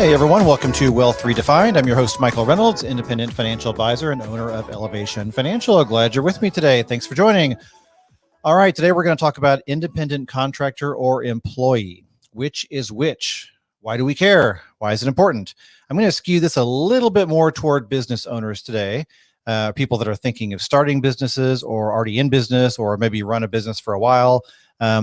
Hey everyone, welcome to Wealth Redefined. I'm your host, Michael Reynolds, independent financial advisor and owner of Elevation Financial. Glad you're with me today. Thanks for joining. All right, today we're going to talk about independent contractor or employee. Which is which? Why do we care? Why is it important? I'm going to skew this a little bit more toward business owners today, people that are thinking of starting businesses or already in business or maybe run a business for a while.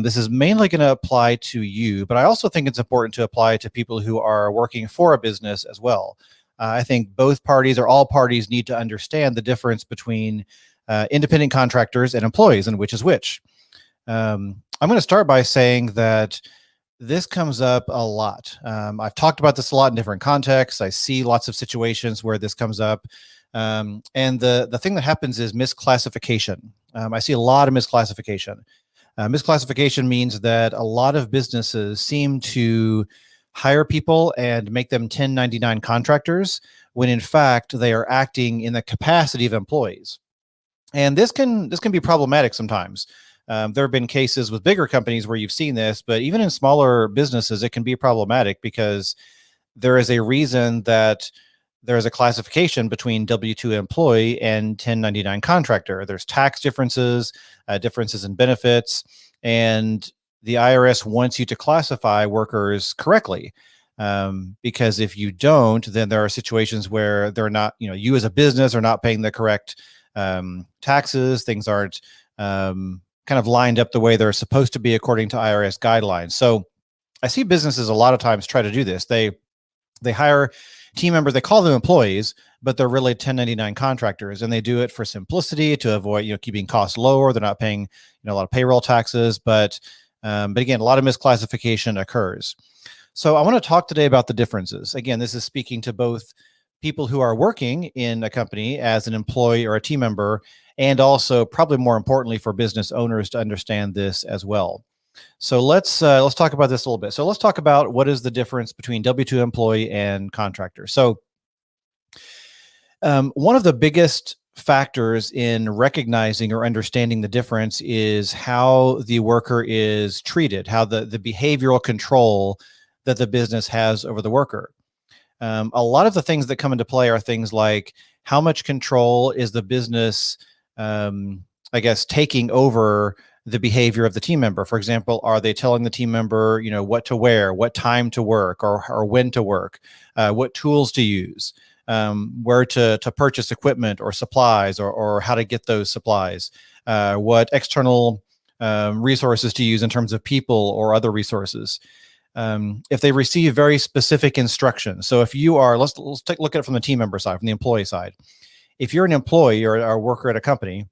This is mainly going to apply to you, but I also think it's important to apply to people who are working for a business as well. I think both parties or all parties need to understand the difference between independent contractors and employees and which is which. I'm going to start by saying that this comes up a lot. I've talked about this a lot in different contexts. I see lots of situations where this comes up. And the thing that happens is misclassification. I see a lot of misclassification. Misclassification means that a lot of businesses seem to hire people and make them 1099 contractors when in fact they are acting in the capacity of employees. And this can be problematic sometimes. There have been cases with bigger companies where you've seen this, but even in smaller businesses, it can be problematic because there is a reason that there is a classification between W-2 employee and 1099 contractor. There's tax differences, differences in benefits, and the IRS wants you to classify workers correctly. Because if you don't, then there are situations where they're not, you as a business are not paying the correct taxes. Things aren't kind of lined up the way they're supposed to be according to IRS guidelines. So I see businesses a lot of times try to do this. They hire team members, they call them employees, but they're really 1099 contractors, and they do it for simplicity to avoid, keeping costs lower. They're not paying, a lot of payroll taxes, but again, a lot of misclassification occurs. So I want to talk today about the differences. Again, this is speaking to both people who are working in a company as an employee or a team member, and also probably more importantly for business owners to understand this as well. So let's talk about this a little bit. So let's talk about what is the difference between W-2 employee and contractor. So one of the biggest factors in recognizing or understanding the difference is how the worker is treated, how the behavioral control that the business has over the worker. A lot of the things that come into play are things like how much control is the business, taking over the behavior of the team member. For example, are they telling the team member, what to wear, what time to work, or when to work, what tools to use, where to purchase equipment or supplies, or how to get those supplies, what external resources to use in terms of people or other resources. If they receive very specific instructions. So if you are, let's take a look at it from the team member side, from the employee side. If you're an employee or a worker at a company,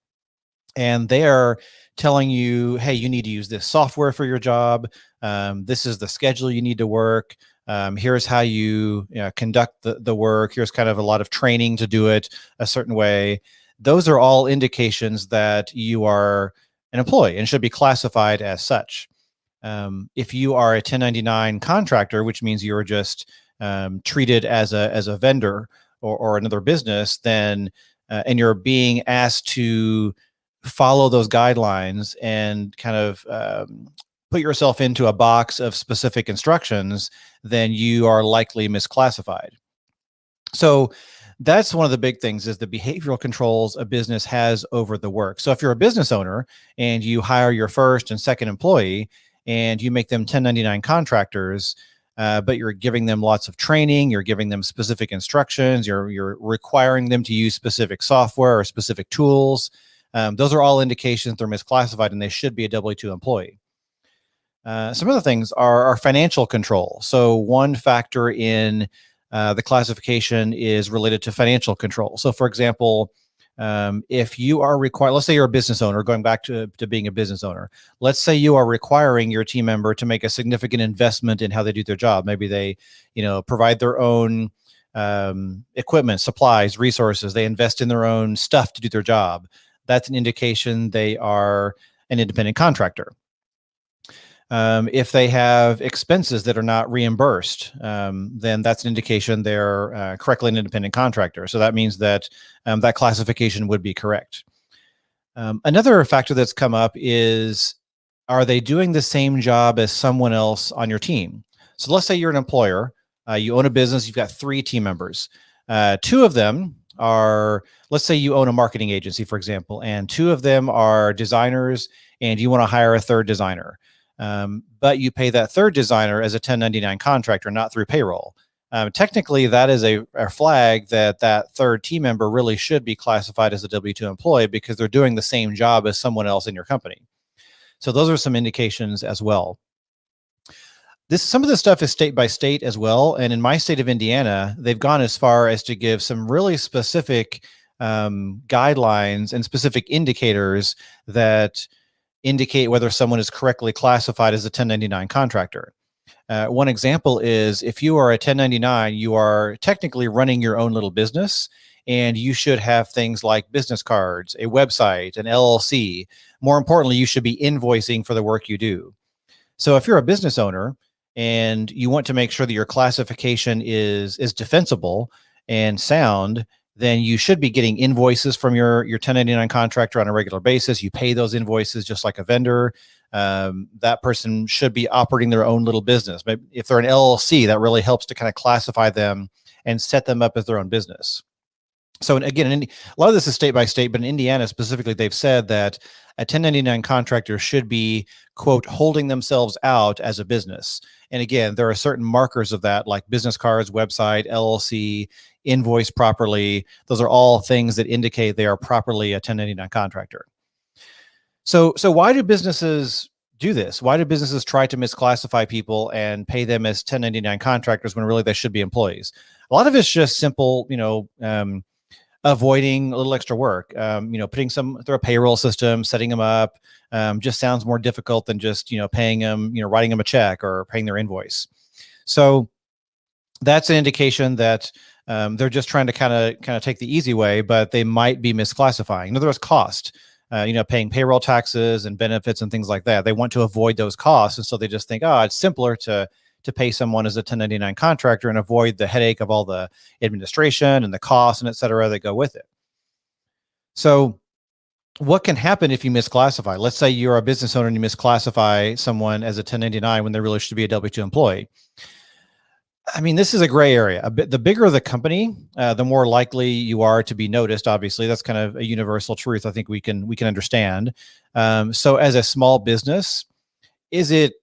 and they are telling you, hey, you need to use this software for your job. This is the schedule you need to work. Here's how you conduct the work. Here's kind of a lot of training to do it a certain way. Those are all indications that you are an employee and should be classified as such. If you are a 1099 contractor, which means you're just treated as a vendor or another business, then and you're being asked to follow those guidelines and kind of put yourself into a box of specific instructions, then you are likely misclassified. So that's one of the big things, is the behavioral controls a business has over the work. So if you're a business owner and you hire your first and second employee and you make them 1099 contractors, but you're giving them lots of training, you're giving them specific instructions, you're requiring them to use specific software or specific tools, those are all indications they're misclassified and they should be a W-2 employee. Some other things are financial control. So one factor in the classification is related to financial control. So for example, if you are required, let's say you're a business owner, going back to being a business owner, let's say you are requiring your team member to make a significant investment in how they do their job. Maybe they, provide their own equipment, supplies, resources. They invest in their own stuff to do their job. That's an indication they are an independent contractor. If they have expenses that are not reimbursed, then that's an indication they're correctly an independent contractor. So that means that that classification would be correct. Another factor that's come up is, are they doing the same job as someone else on your team? So let's say you're an employer You own a business, you've got 3 team members. 2 of them are, let's say you own a marketing agency, for example, and 2 of them are designers and you want to hire a 3rd designer. But you pay that 3rd designer as a 1099 contractor, not through payroll. Technically, that is a flag that 3rd team member really should be classified as a W-2 employee because they're doing the same job as someone else in your company. So those are some indications as well. Some of this stuff is state by state as well. And in my state of Indiana, they've gone as far as to give some really specific guidelines and specific indicators that indicate whether someone is correctly classified as a 1099 contractor. One example is if you are a 1099, you are technically running your own little business, and you should have things like business cards, a website, an LLC. More importantly, you should be invoicing for the work you do. So if you're a business owner and you want to make sure that your classification is defensible and sound, then you should be getting invoices from your 1099 contractor on a regular basis. You pay those invoices just like a vendor. That person should be operating their own little business. Maybe if they're an LLC, that really helps to kind of classify them and set them up as their own business. So again, a lot of this is state by state, but in Indiana specifically, they've said that a 1099 contractor should be, quote, holding themselves out as a business. And again, there are certain markers of that, like business cards, website, LLC, invoice properly. Those are all things that indicate they are properly a 1099 contractor. So why do businesses do this? Why do businesses try to misclassify people and pay them as 1099 contractors when really they should be employees? A lot of it's just simple, avoiding a little extra work, putting some through a payroll system, setting them up, just sounds more difficult than just, paying them, writing them a check or paying their invoice. So that's an indication that they're just trying to kind of take the easy way, but they might be misclassifying. In other words, cost, paying payroll taxes and benefits and things like that. They want to avoid those costs. And so they just think, it's simpler to pay someone as a 1099 contractor and avoid the headache of all the administration and the costs and et cetera that go with it. So what can happen if you misclassify? Let's say you're a business owner and you misclassify someone as a 1099 when they really should be a W-2 employee. I mean, this is a gray area. The bigger the company, the more likely you are to be noticed. Obviously, that's kind of a universal truth. I think we can understand. So as a small business, is it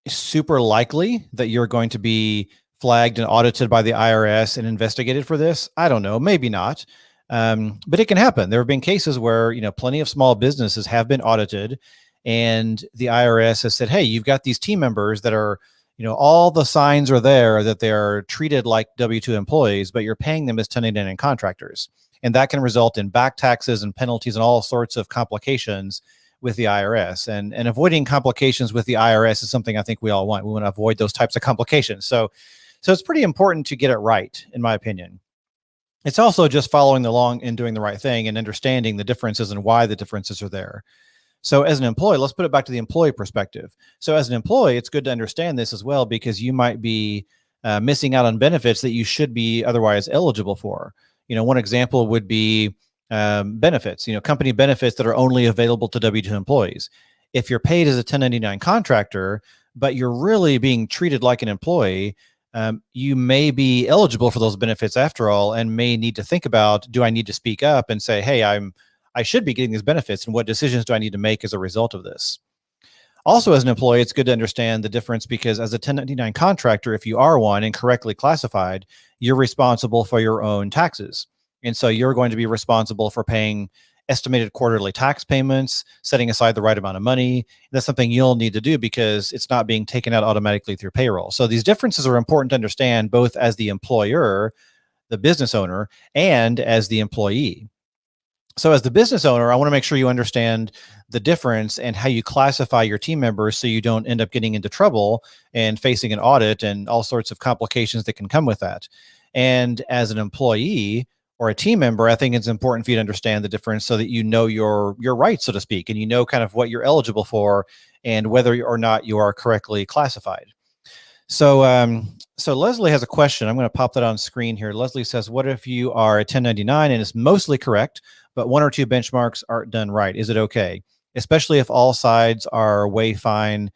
super likely that you're going to be flagged and audited by the IRS and investigated for this? I don't know, maybe not. But it can happen. There have been cases where, plenty of small businesses have been audited and the IRS has said, hey, you've got these team members that are, all the signs are there that they're treated like W-2 employees, but you're paying them as 1099 contractors. And that can result in back taxes and penalties and all sorts of complications with the IRS, and avoiding complications with the IRS is something I think we all want. We want to avoid those types of complications. So it's pretty important to get it right, in my opinion. It's also just following along and doing the right thing and understanding the differences and why the differences are there. So as an employee, let's put it back to the employee perspective. So as an employee, it's good to understand this as well, because you might be missing out on benefits that you should be otherwise eligible for. One example would be benefits, company benefits that are only available to W-2 employees. If you're paid as a 1099 contractor, but you're really being treated like an employee, you may be eligible for those benefits after all, and may need to think about, do I need to speak up and say, hey, I should be getting these benefits, and what decisions do I need to make as a result of this? Also, as an employee, it's good to understand the difference, because as a 1099 contractor, if you are one and correctly classified, you're responsible for your own taxes. And so you're going to be responsible for paying estimated quarterly tax payments, setting aside the right amount of money. That's something you'll need to do because it's not being taken out automatically through payroll. So these differences are important to understand, both as the employer, the business owner, and as the employee. So as the business owner, I want to make sure you understand the difference and how you classify your team members so you don't end up getting into trouble and facing an audit and all sorts of complications that can come with that. And as an employee or a team member, I think it's important for you to understand the difference so that you know your rights, so to speak, and you know kind of what you're eligible for and whether or not you are correctly classified. So Leslie has a question. I'm going to pop that on screen here. Leslie says, what if you are a 1099 and it's mostly correct, but 1 or 2 benchmarks aren't done right? Is it okay? Especially if all sides are fine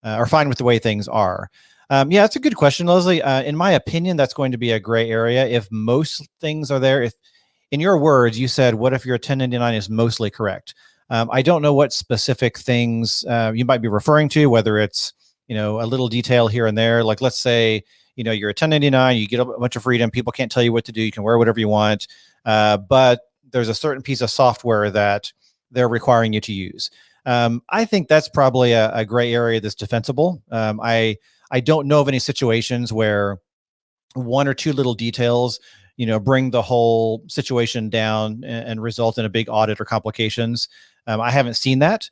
with the way things are. Yeah, that's a good question, Leslie. In my opinion, that's going to be a gray area. If most things are there, if in your words, you said, what if your 1099 is mostly correct? I don't know what specific things you might be referring to, whether it's, a little detail here and there. Like, let's say, you're a 1099, you get a bunch of freedom. People can't tell you what to do. You can wear whatever you want. But there's a certain piece of software that they're requiring you to use. I think that's probably a gray area that's defensible. I don't know of any situations where one or two little details, bring the whole situation down and result in a big audit or complications. I haven't seen that.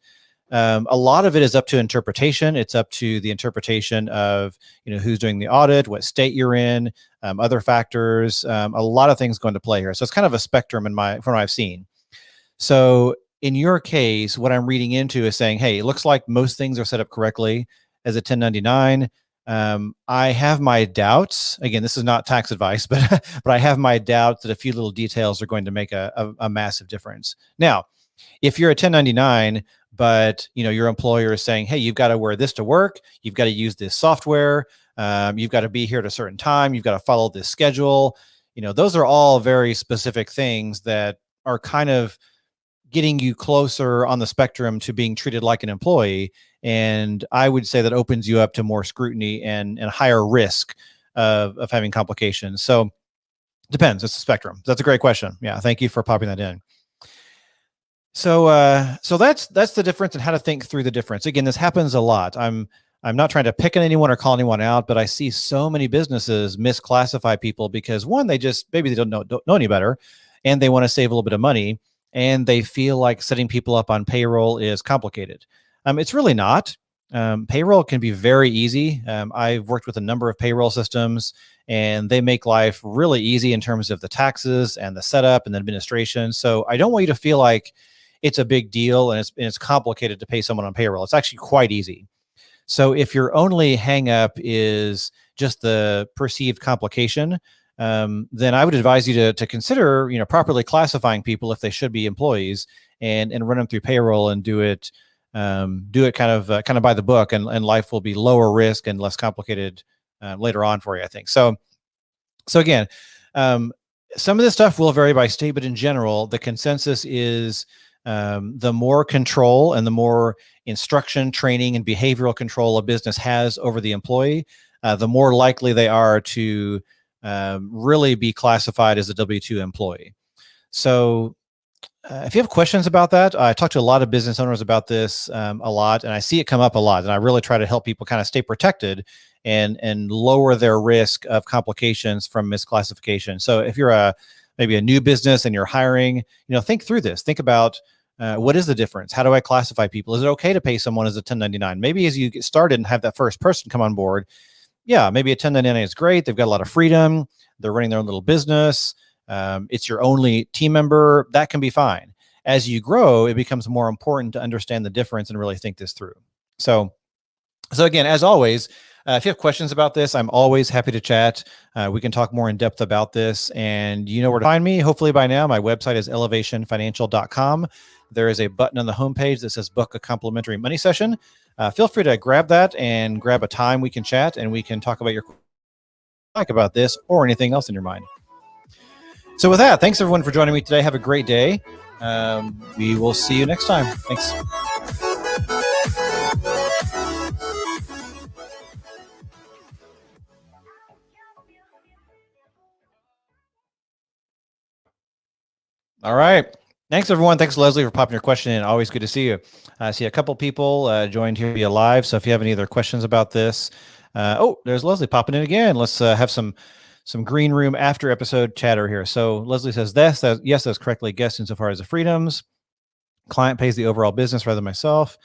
A lot of it is up to interpretation. It's up to the interpretation of, who's doing the audit, what state you're in, other factors. A lot of things go into play here. So it's kind of a spectrum from what I've seen. So in your case, what I'm reading into is saying, hey, it looks like most things are set up correctly as a 1099. I have my doubts. Again, this is not tax advice, but but I have my doubts that a few little details are going to make a massive difference. Now, if you're a 1099, but your employer is saying, hey, you've got to wear this to work, you've got to use this software, you've got to be here at a certain time, you've got to follow this schedule. Those are all very specific things that are kind of getting you closer on the spectrum to being treated like an employee. And I would say that opens you up to more scrutiny and higher risk of having complications. So depends. It's a spectrum. That's a great question. Yeah. Thank you for popping that in. So that's the difference and how to think through the difference. Again, this happens a lot. I'm not trying to pick on anyone or call anyone out, but I see so many businesses misclassify people because one, maybe they don't know any better, and they want to save a little bit of money, and they feel like setting people up on payroll is complicated. It's really not. Payroll can be very easy. I've worked with a number of payroll systems, and they make life really easy in terms of the taxes and the setup and the administration. So I don't want you to feel like it's a big deal and it's complicated to pay someone on payroll. It's actually quite easy. So if your only hang up is just the perceived complication, then I would advise you to consider, properly classifying people if they should be employees, and run them through payroll and do it kind of by the book, and life will be lower risk and less complicated later on for you, I think. So again, some of this stuff will vary by state, but in general, the consensus is the more control and the more instruction, training, and behavioral control a business has over the employee, the more likely they are to really be classified as a W-2 employee. So if you have questions about that, I talk to a lot of business owners about this a lot, and I see it come up a lot, and I really try to help people kind of stay protected and lower their risk of complications from misclassification. So if you're maybe a new business and you're hiring, think through this. Think about what is the difference? How do I classify people? Is it okay to pay someone as a 1099? Maybe as you get started and have that first person come on board, yeah, maybe a 1099 is great. They've got a lot of freedom. They're running their own little business. It's your only team member. That can be fine. As you grow, it becomes more important to understand the difference and really think this through. So again, as always, if you have questions about this, I'm always happy to chat. We can talk more in depth about this, and you know where to find me. Hopefully by now, my website is elevationfinancial.com. There is a button on the homepage that says book a complimentary money session. Feel free to grab that and grab a time we can chat, and we can talk about about this or anything else in your mind. So with that, thanks everyone for joining me today. Have a great day. We will see you next time. Thanks. All right. Thanks, everyone. Thanks, Leslie, for popping your question in. Always good to see you. I see a couple people joined here via live. So if you have any other questions about this, there's Leslie popping in again. Let's have some green room after episode chatter here. So Leslie says, yes, that's correctly guessed insofar as the freedoms. Client pays the overall business rather than myself.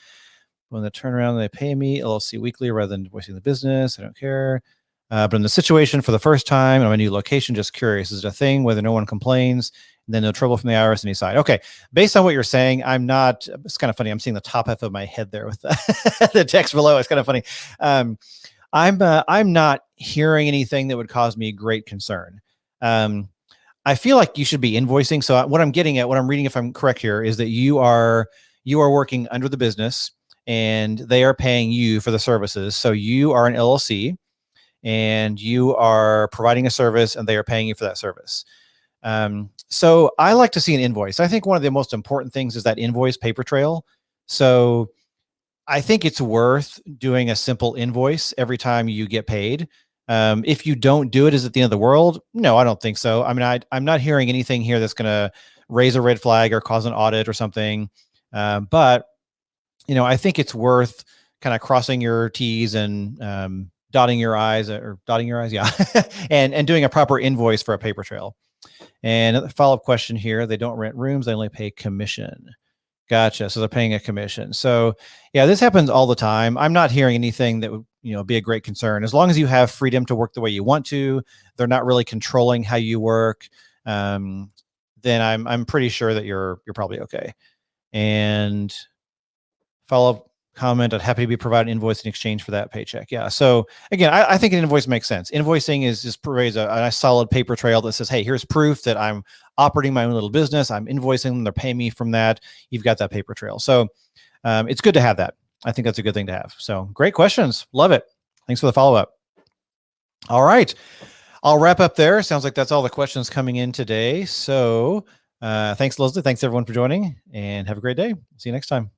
When they turn around, they pay me LLC weekly rather than voicing the business. I don't care. But in the situation for the first time, and I'm a new location, just curious, is it a thing whether no one complains? And then no trouble from the IRS any side. Okay. Based on what you're saying, it's kind of funny. I'm seeing the top half of my head there with the text below. It's kind of funny. I'm not hearing anything that would cause me great concern. I feel like you should be invoicing. So what I'm reading, if I'm correct here, is that you are working under the business and they are paying you for the services. So you are an LLC. and you are providing a service and they are paying you for that service. So I like to see an invoice. I think one of the most important things is that invoice paper trail. So I think it's worth doing a simple invoice every time you get paid. If you don't do it, is it the end of the world? No, I don't think so. I mean, I'm not hearing anything here that's going to raise a red flag or cause an audit or something. But I think it's worth kind of crossing your T's and dotting your I's, yeah, and doing a proper invoice for a paper trail. And a follow-up question here: they don't rent rooms; they only pay commission. Gotcha. So they're paying a commission. So yeah, this happens all the time. I'm not hearing anything that would, be a great concern. As long as you have freedom to work the way you want to, they're not really controlling how you work. Then I'm pretty sure that you're probably okay. And follow-up comment: I'd happy to be provided an invoice in exchange for that paycheck. Yeah. So again, I think an invoice makes sense. Invoicing is just provides a nice solid paper trail that says, hey, here's proof that I'm operating my own little business. I'm invoicing them. They're paying me from that. You've got that paper trail. So it's good to have that. I think that's a good thing to have. So great questions. Love it. Thanks for the follow-up. All right. I'll wrap up there. Sounds like that's all the questions coming in today. So thanks, Leslie. Thanks everyone for joining, and have a great day. See you next time.